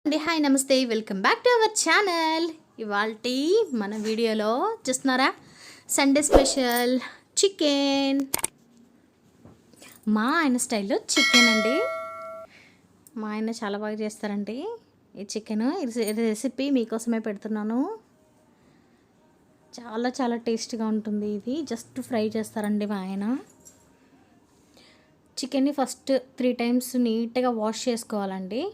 అండి హాయ్ నమస్తే welcome back to our channel. ఇవాల్టి మన వీడియోలో చూస్తున్నారా సండే స్పెషల్ చికెన్. మా ఆయన స్టైల్లో చికెన్ అండి. మా ఆయన చాలా బాగా చేస్తారండి ఈ చికెన్. రెసిపీ మీకోసమే పెడుతున్నాను. చాలా చాలా టేస్ట్గా ఉంటుంది. ఇది జస్ట్ ఫ్రై చేస్తారండి మా ఆయన. చికెన్ని ఫస్ట్ 3 టైమ్స్ నీట్గా వాష్ చేసుకోవాలండి.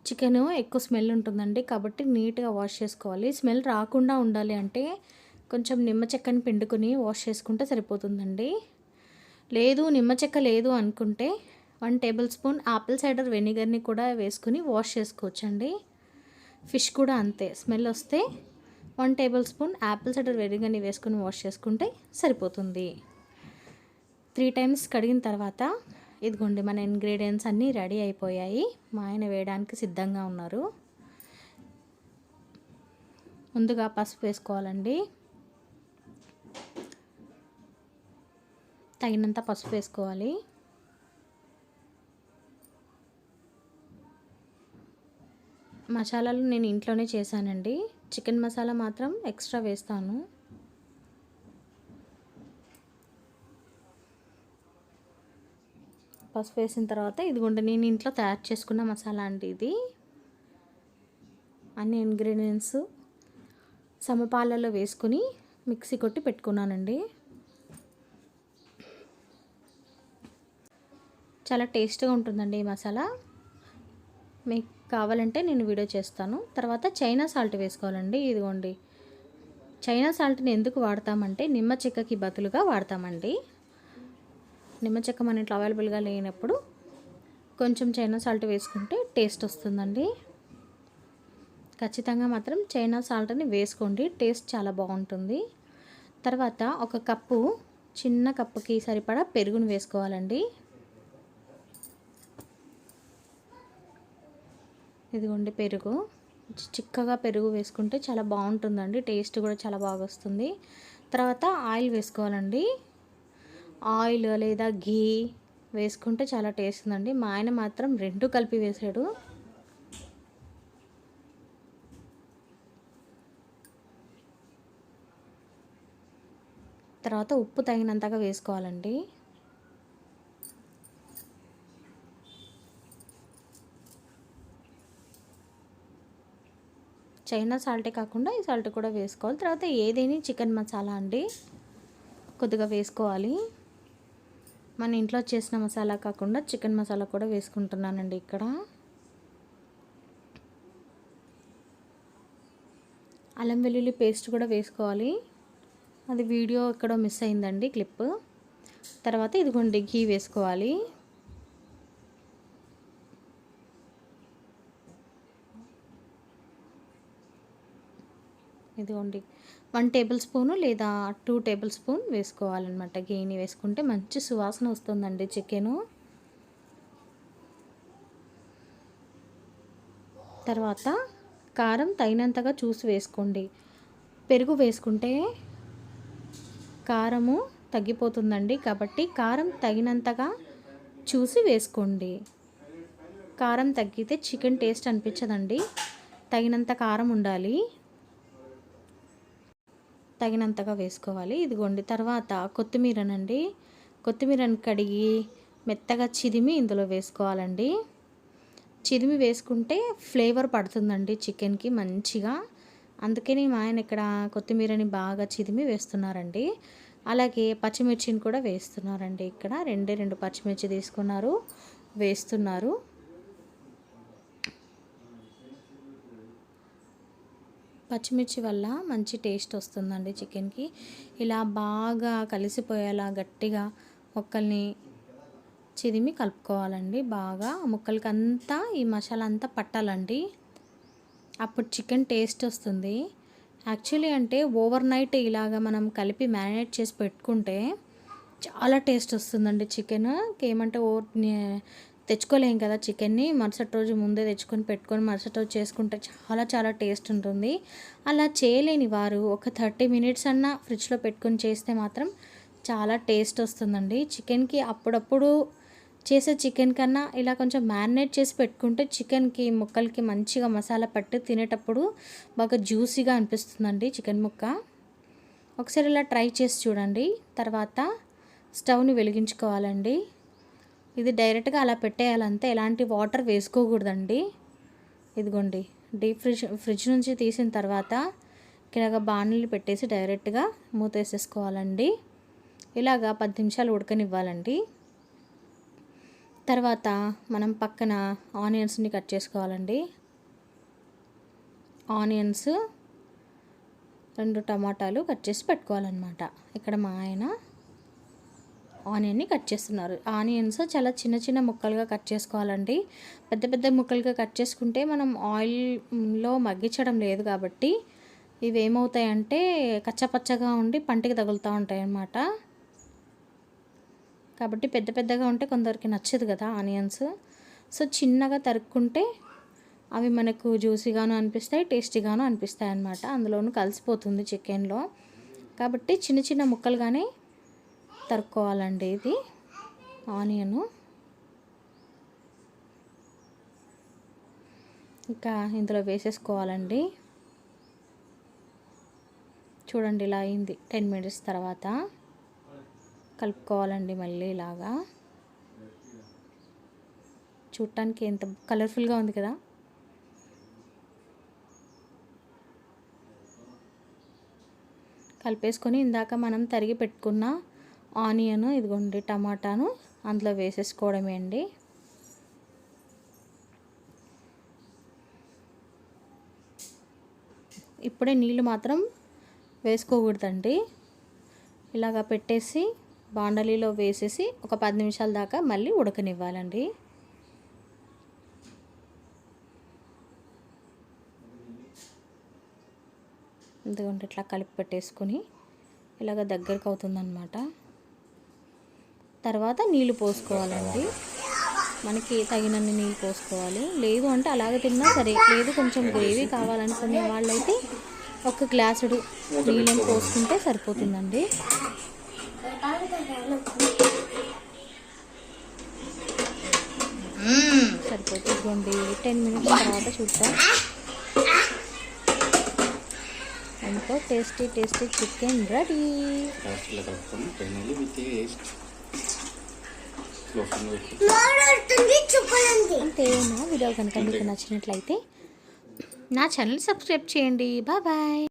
చికెన్ ఎక్కువ స్మెల్ ఉంటుందండి, కాబట్టి నీట్గా వాష్ చేసుకోవాలి. స్మెల్ రాకుండా ఉండాలి అంటే కొంచెం నిమ్మ చెక్కని పిండుకొని వాష్ చేసుకుంటే సరిపోతుందండి. లేదు నిమ్మ చెక్క లేదు అనుకుంటే 1 టేబుల్ స్పూన్ ఆపిల్ సైడర్ వెనిగర్ని కూడా వేసుకుని వాష్ చేసుకోవచ్చండి. ఫిష్ కూడా అంతే, స్మెల్ వస్తే 1 టేబుల్ స్పూన్ ఆపిల్ సైడర్ వెనిగర్ని వేసుకుని వాష్ చేసుకుంటే సరిపోతుంది. 3 టైమ్స్ కడిగిన తర్వాత ఇదిగోండి మన ఇంగ్రీడియంట్స్ అన్నీ రెడీ అయిపోయాయి. మా ఆయన వేయడానికి సిద్ధంగా ఉన్నారు. ముందుగా పసుపు వేసుకోవాలండి. తగినంత పసుపు వేసుకోవాలి. మసాలాలు నేను ఇంట్లోనే చేశానండి. చికెన్ మసాలా మాత్రం ఎక్స్ట్రా వేస్తాను. పసుపు వేసిన తర్వాత ఇదిగోండి నేను ఇంట్లో తయారు చేసుకున్న మసాలా అండి ఇది. అన్ని ఇంగ్రీడియంట్స్ సమపాలలో వేసుకుని మిక్సీ కొట్టి పెట్టుకున్నానండి. చాలా టేస్ట్గా ఉంటుందండి ఈ మసాలా. మీకు కావాలంటే నేను వీడియో చేస్తాను. తర్వాత చైనా సాల్ట్ వేసుకోవాలండి. ఇదిగోండి చైనా సాల్ట్ని ఎందుకు వాడతామంటే నిమ్మ చెక్కకి బదులుగా వాడతామండి. నిమ్మ చెక్క మన ఇంట్లో అవైలబుల్గా లేనప్పుడు కొంచెం చైనా సాల్ట్ వేసుకుంటే టేస్ట్ వస్తుందండి. ఖచ్చితంగా మాత్రం చైనా సాల్ట్ని వేసుకోండి, టేస్ట్ చాలా బాగుంటుంది. తర్వాత ఒక కప్పు, చిన్న కప్పుకి సరిపడా పెరుగును వేసుకోవాలండి. ఇదిగోండి పెరుగు, చిక్కగా పెరుగు వేసుకుంటే చాలా బాగుంటుందండి, టేస్ట్ కూడా చాలా బాగా వస్తుంది. తర్వాత ఆయిల్ వేసుకోవాలండి. ఆయిల్ లేదా ఘీ వేసుకుంటే చాలా టేస్ట్ ఉందండి. మా ఆయన మాత్రం 2 కలిపి వేసాడు. తర్వాత ఉప్పు తగినంతగా వేసుకోవాలండి. చైనా సాల్టే కాకుండా ఈ సాల్ట్ కూడా వేసుకోవాలి. తర్వాత ఏదేని చికెన్ మసాలా అండి కొద్దిగా వేసుకోవాలి. మన ఇంట్లో చేసిన మసాలా కాకుండా చికెన్ మసాలా కూడా వేసుకుంటున్నానండి ఇక్కడ. అల్లం వెల్లుల్లి పేస్ట్ కూడా వేసుకోవాలి. అది వీడియో ఎక్కడో మిస్ అయిందండి క్లిప్. తర్వాత ఇదిగోండి ఘీ వేసుకోవాలి. ఇదిగోండి 1 టేబుల్ స్పూను లేదా 2 టేబుల్ స్పూన్ వేసుకోవాలన్నమాట. గీని వేసుకుంటే మంచి సువాసన వస్తుందండి చికెను. తర్వాత కారం తగినంతగా చూసి వేసుకోండి. పెరుగు వేసుకుంటే కారము తగ్గిపోతుందండి, కాబట్టి కారం తగినంతగా చూసి వేసుకోండి. కారం తగ్గితే చికెన్ టేస్ట్ అనిపించదండి. తగినంత కారం ఉండాలి, తగినంతగా వేసుకోవాలి. ఇదిగోండి తర్వాత కొత్తిమీరనండి, కొత్తిమీరని కడిగి మెత్తగా చిదిమి ఇందులో వేసుకోవాలండి. చిదిమి వేసుకుంటే ఫ్లేవర్ పడుతుందండి చికెన్కి మంచిగా. అందుకని మా ఆయన ఇక్కడ కొత్తిమీరని బాగా చిదిమి వేస్తున్నారండి. అలాగే పచ్చిమిర్చిని కూడా వేస్తున్నారండి. ఇక్కడ 2 పచ్చిమిర్చి తీసుకున్నారు, వేస్తున్నారు. పచ్చిమిర్చి వల్ల మంచి టేస్ట్ వస్తుందండి చికెన్కి. ఇలా బాగా కలిసిపోయేలా గట్టిగా ముక్కల్ని చిదిమి కలుపుకోవాలండి. బాగా ముక్కలకి అంతా ఈ మసాలా అంతా పట్టాలండి, అప్పుడు చికెన్ టేస్ట్ వస్తుంది. యాక్చువల్లీ అంటే ఓవర్ నైట్ ఇలాగ మనం కలిపి మ్యారినేట్ చేసి పెట్టుకుంటే చాలా టేస్ట్ వస్తుందండి చికెన్. ఏమంటే తెచ్చుకోలేం కదా చికెన్ని, మరుసటి రోజు ముందే తెచ్చుకొని పెట్టుకొని మరుసటి రోజు చేసుకుంటే చాలా చాలా టేస్ట్ ఉంటుంది. అలా చేయలేని వారు ఒక 30 మినిట్స్ అన్నా ఫ్రిడ్జ్లో పెట్టుకొని చేస్తే మాత్రం చాలా టేస్ట్ వస్తుందండి చికెన్కి. అప్పుడప్పుడు చేసే చికెన్ కన్నా ఇలా కొంచెం మ్యారినేట్ చేసి పెట్టుకుంటే చికెన్కి ముక్కలకి మంచిగా మసాలా పట్టి తినేటప్పుడు బాగా జ్యూసీగా అనిపిస్తుందండి చికెన్ ముక్క. ఒకసారి ఇలా ట్రై చేసి చూడండి. తర్వాత స్టవ్ని వెలిగించుకోవాలండి. ఇది డైరెక్ట్గా అలా పెట్టేయాలంతే, ఎలాంటి వాటర్ వేసుకోకూడదండి. ఇదిగోండి ఫ్రిడ్జ్ నుంచి తీసిన తర్వాత ఇలాగ బాణలి పెట్టేసి డైరెక్ట్గా మూతేసేసుకోవాలండి. ఇలాగా 10 నిమిషాలు ఉడకనివ్వాలండి. తర్వాత మనం పక్కన ఆనియన్స్ని కట్ చేసుకోవాలండి. ఆనియన్స్ 2 టమాటాలు కట్ చేసి పెట్టుకోవాలన్నమాట. ఇక్కడ మా ఆయన ఆనియన్ని కట్ చేస్తున్నారు. ఆనియన్స్ చాలా చిన్న చిన్న ముక్కలుగా కట్ చేసుకోవాలండి. పెద్ద పెద్ద ముక్కలుగా కట్ చేసుకుంటే మనం ఆయిల్లో మగ్గించడం లేదు కాబట్టి ఇవి ఏమవుతాయంటే కచ్చపచ్చగా ఉండి పంటికి తగులుతూ ఉంటాయి అన్నమాట. కాబట్టి పెద్ద పెద్దగా ఉంటే కొందరికి నచ్చదు కదా ఆనియన్స్. సో చిన్నగా తరుక్కుంటే అవి మనకు జ్యూసీగాను అనిపిస్తాయి, టేస్టీగాను అనిపిస్తాయి అన్నమాట. అందులోనూ కలిసిపోతుంది చికెన్లో. కాబట్టి చిన్న చిన్న ముక్కలుగానే తరుక్కోవాలండి ఇది ఆనియను. ఇంకా ఇందులో వేసేసుకోవాలండి. చూడండి ఇలా అయింది. 10 మినిట్స్ తర్వాత కలుపుకోవాలండి. మళ్ళీ ఇలాగా చూడటానికి ఎంత కలర్ఫుల్గా ఉంది కదా. కలిపేసుకొని ఇందాక మనం తరిగి పెట్టుకున్న ఆనియన్, ఇదిగోండి టమాటాను అందులో వేసేసుకోవడమే అండి. ఇప్పుడే నీళ్ళు మాత్రం వేసుకోకూడదండి. ఇలాగా పెట్టేసి బాండలీలో వేసేసి ఒక 10 నిమిషాల దాకా మళ్ళీ ఉడకనివ్వాలండి. ఎందుకంటే ఇట్లా కలిపి పెట్టేసుకొని ఇలాగ దగ్గరకు అవుతుందన్నమాట. తర్వాత నీళ్ళు పోసుకోవాలండి. మనకి తగినన్ని నీళ్ళు పోసుకోవాలి. లేదు అంటే అలాగే తిన్నా సరే, లేదు కొంచెం గ్రేవీ కావాలనుకునే వాళ్ళైతే 1 గ్లాసుడు నీళ్ళని పోసుకుంటే సరిపోతుందండి. సరిపోతుంది. 10 మినిట్స్ తర్వాత చూద్దాం. ఎంతో టేస్టీ చికెన్ రెడీ. అంతే. నా వీడియో కనుక మీకు నచ్చినట్లయితే నా ఛానల్ సబ్స్క్రైబ్ చేయండి. బాయ్.